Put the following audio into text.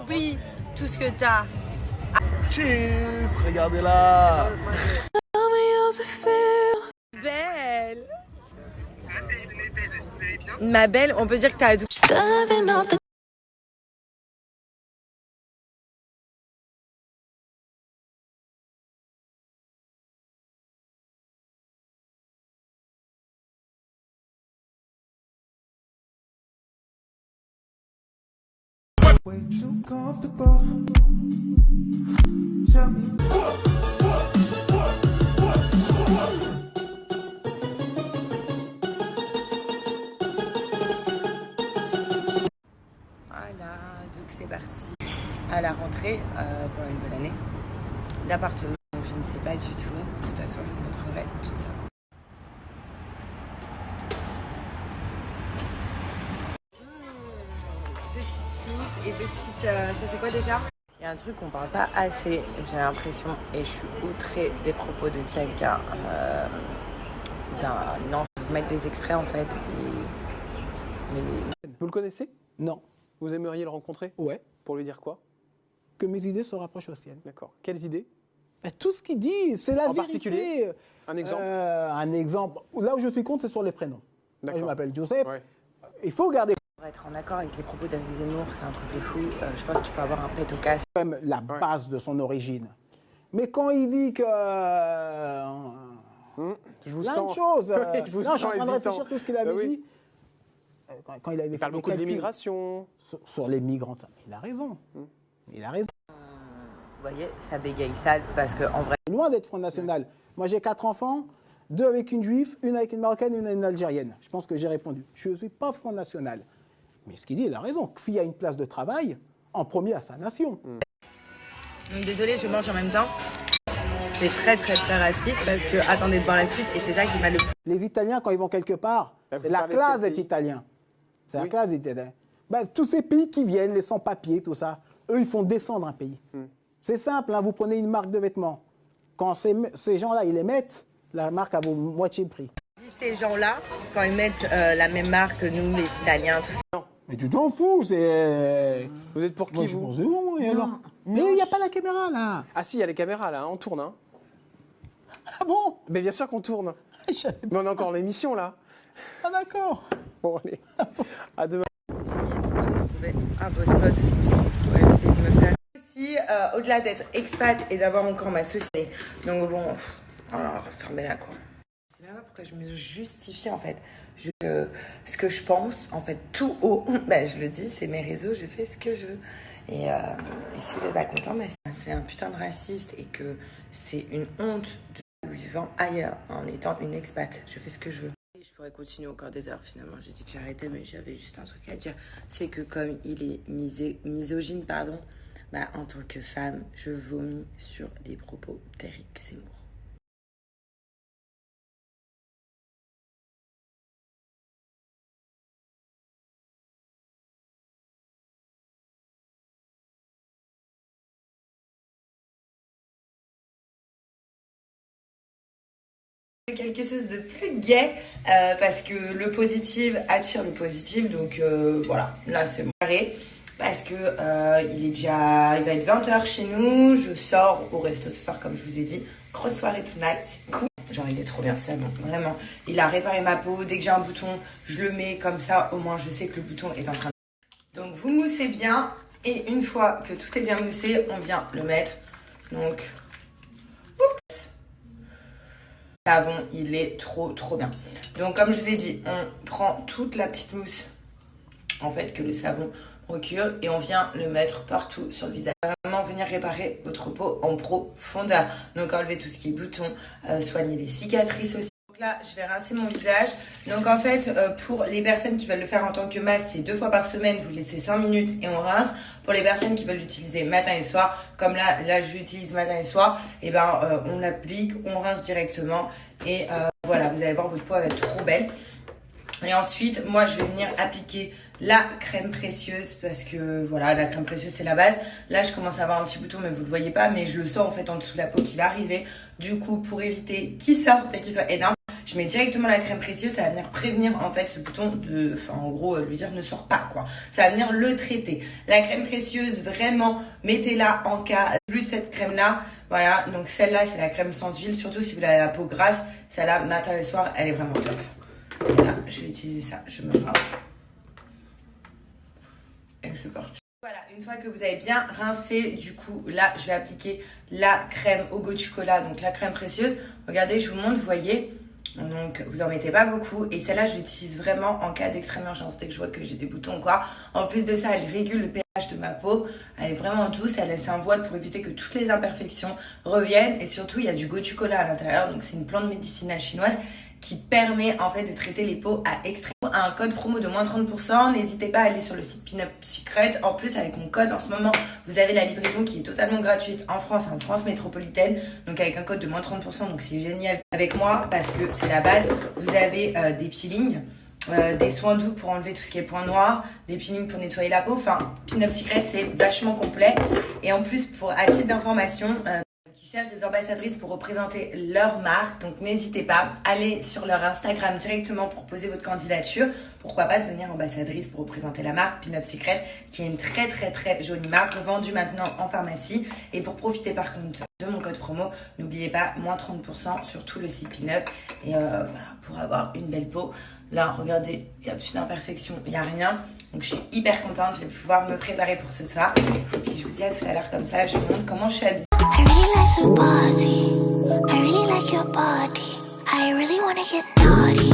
oublie tout ce que t'as. Cheers, regardez-la. Belle. Ma belle, on peut dire que t'as tout. Way too comfortable. Tell me. Voilà, donc c'est parti. À la rentrée, pour la nouvelle année, l'appartement, je ne sais pas du tout. De toute façon, je vous montrerai tout ça. Petite soupe et petite... ça c'est quoi déjà? Il y a un truc qu'on parle pas assez, j'ai l'impression, et je suis outrée des propos de quelqu'un. Non, je vais mettre des extraits en fait. Mais... Vous le connaissez? Non. Vous aimeriez le rencontrer? Ouais. Pour lui dire quoi? Que mes idées se rapprochent aux siennes. D'accord. Quelles idées? Tout ce qu'il dit, c'est la En vérité. particulier? Un exemple? Un exemple. Là où je suis contre, c'est sur les prénoms. Moi, je m'appelle Joseph. Ouais. Il faut garder Pour être en accord avec les propos d'Éric Zemmour, c'est un truc de fou. Je pense qu'il faut avoir un pet au casse. quand même la base de son origine. Mais quand il dit que... Je vous plein sens... de choses. Je vous non, je suis sens en train de hésitant. réfléchir tout ce qu'il avait oui. dit. Quand il avait Il parle beaucoup de l'immigration. sur les migrants. Il a raison. Il a raison. Vous voyez, ça bégaye sale parce qu'en vrai... Loin d'être Front National. Moi, j'ai 4 enfants, 2 avec une juive, une avec une marocaine et une avec une algérienne. Je pense que j'ai répondu. Je ne suis pas Front National. Mais ce qu'il dit, il a raison. S'il y a une place de travail, en premier à sa nation. Désolée, je mange en même temps. C'est très très très raciste parce que, attendez de voir la suite, et c'est ça qui m'a le plus... Les Italiens, quand ils vont quelque part, Vous c'est la parlez de classe quel d'être pays? italien. C'est la Oui. classe d'être italien. Ben, tous ces pays qui viennent, les sans-papiers, tout ça, eux, ils font descendre un pays. C'est simple, hein, vous prenez une marque de vêtements. Quand ces gens-là, ils les mettent, la marque à vaut moitié le prix. Ces gens-là, quand ils mettent la même marque que nous, les Italiens, tout ça... Mais tu t'en fous, c'est... Vous êtes pour qui, Moi, je vous? pense, non, et alors Mais il n'y a pas la caméra, là. Ah si, il y a les caméras, là, on tourne. Hein. Ah bon? Mais bien sûr qu'on tourne. Je savais pas. Mais on a encore l'émission, là. Ah d'accord. Bon, allez. À demain. Jimmy est en train de trouver un beau spot pour essayer de me faire... Aussi, au-delà d'être expat et d'avoir encore ma société, donc bon, alors, fermez-la, quoi. C'est même pas pourquoi je me justifie, en fait. Ce que je pense, en fait, tout haut, bah, je le dis, c'est mes réseaux, je fais ce que je veux. Et si vous n'êtes pas content, bah, c'est un putain de raciste et que c'est une honte de vivant ailleurs en étant une expat. Je fais ce que je veux. Et je pourrais continuer encore des heures, finalement. J'ai dit que j'arrêtais, mais j'avais juste un truc à dire. C'est que comme il est misogyne, pardon, bah, en tant que femme, je vomis sur les propos d'Éric Zemmour. Quelque chose de plus gai parce que le positif attire le positif, donc voilà, là c'est bon. Parce que il va être 20h chez nous, je sors au resto ce soir comme je vous ai dit, grosse soirée tonight, c'est cool. Genre il est trop bien, c'est bon, vraiment. Il a réparé ma peau, dès que j'ai un bouton, je le mets comme ça, au moins je sais que le bouton est en train de... Donc vous moussez bien et une fois que tout est bien moussé, on vient le mettre, donc... Savon, il est trop bien. Donc comme je vous ai dit, on prend toute la petite mousse en fait que le savon procure et on vient le mettre partout sur le visage. Vraiment venir réparer votre peau en profondeur. Donc enlever tout ce qui est boutons, soigner les cicatrices aussi. Donc là, je vais rincer mon visage. Donc en fait, pour les personnes qui veulent le faire en tant que masque, c'est 2 fois par semaine. Vous laissez 5 minutes et on rince. Pour les personnes qui veulent l'utiliser matin et soir, comme là je l'utilise matin et soir, et ben on l'applique, on rince directement et voilà, vous allez voir, votre peau va être trop belle. Et ensuite, moi je vais venir appliquer la crème précieuse parce que voilà, la crème précieuse c'est la base. Là je commence à avoir un petit bouton mais vous le voyez pas, mais je le sens en fait en dessous de la peau qui va arriver. Du coup, pour éviter qu'il sorte et qu'il soit énorme, je mets directement la crème précieuse, ça va venir prévenir en fait ce bouton de, enfin en gros lui dire ne sors pas quoi. Ça va venir le traiter. La crème précieuse, vraiment, mettez-la en cas, plus cette crème là, voilà, donc celle-là c'est la crème sans huile, surtout si vous avez la peau grasse, celle-là matin et soir, elle est vraiment top. Et là, je vais utiliser ça, je me rince. Et c'est parti. Voilà, une fois que vous avez bien rincé, du coup, là, je vais appliquer la crème au goût de chocolat, donc la crème précieuse. Regardez, je vous montre, vous voyez, donc vous en mettez pas beaucoup. Et celle-là, je l'utilise vraiment en cas d'extrême urgence, dès que je vois que j'ai des boutons ou quoi. En plus de ça, elle régule le pH de ma peau. Elle est vraiment douce, elle laisse un voile pour éviter que toutes les imperfections reviennent. Et surtout, il y a du goût de chocolat à l'intérieur, donc c'est une plante médicinale chinoise qui permet en fait de traiter les peaux à extrême. Un code promo de moins 30%, n'hésitez pas à aller sur le site Pinup Secret. En plus, avec mon code en ce moment, vous avez la livraison qui est totalement gratuite en France, en France métropolitaine, donc avec un code de moins 30%, donc c'est génial avec moi parce que c'est la base. Vous avez des peelings, des soins doux pour enlever tout ce qui est points noirs, des peelings pour nettoyer la peau, enfin Pinup Secret c'est vachement complet. Et en plus, pour à titre d'information, qui cherchent des ambassadrices pour représenter leur marque. Donc n'hésitez pas, allez sur leur Instagram directement pour poser votre candidature. Pourquoi pas devenir ambassadrice pour représenter la marque Pinup Secret, qui est une très très très jolie marque vendue maintenant en pharmacie. Et pour profiter par contre de mon code promo, n'oubliez pas, moins 30% sur tout le site Pinup. Et voilà, pour avoir une belle peau. Là, regardez, il n'y a plus d'imperfection, il n'y a rien. Donc, je suis hyper contente. Je vais pouvoir me préparer pour ce soir. Et puis, je vous dis à tout à l'heure comme ça. Je vous montre comment je suis habillée. I really like your body. I really like your body. I really wanna get naughty.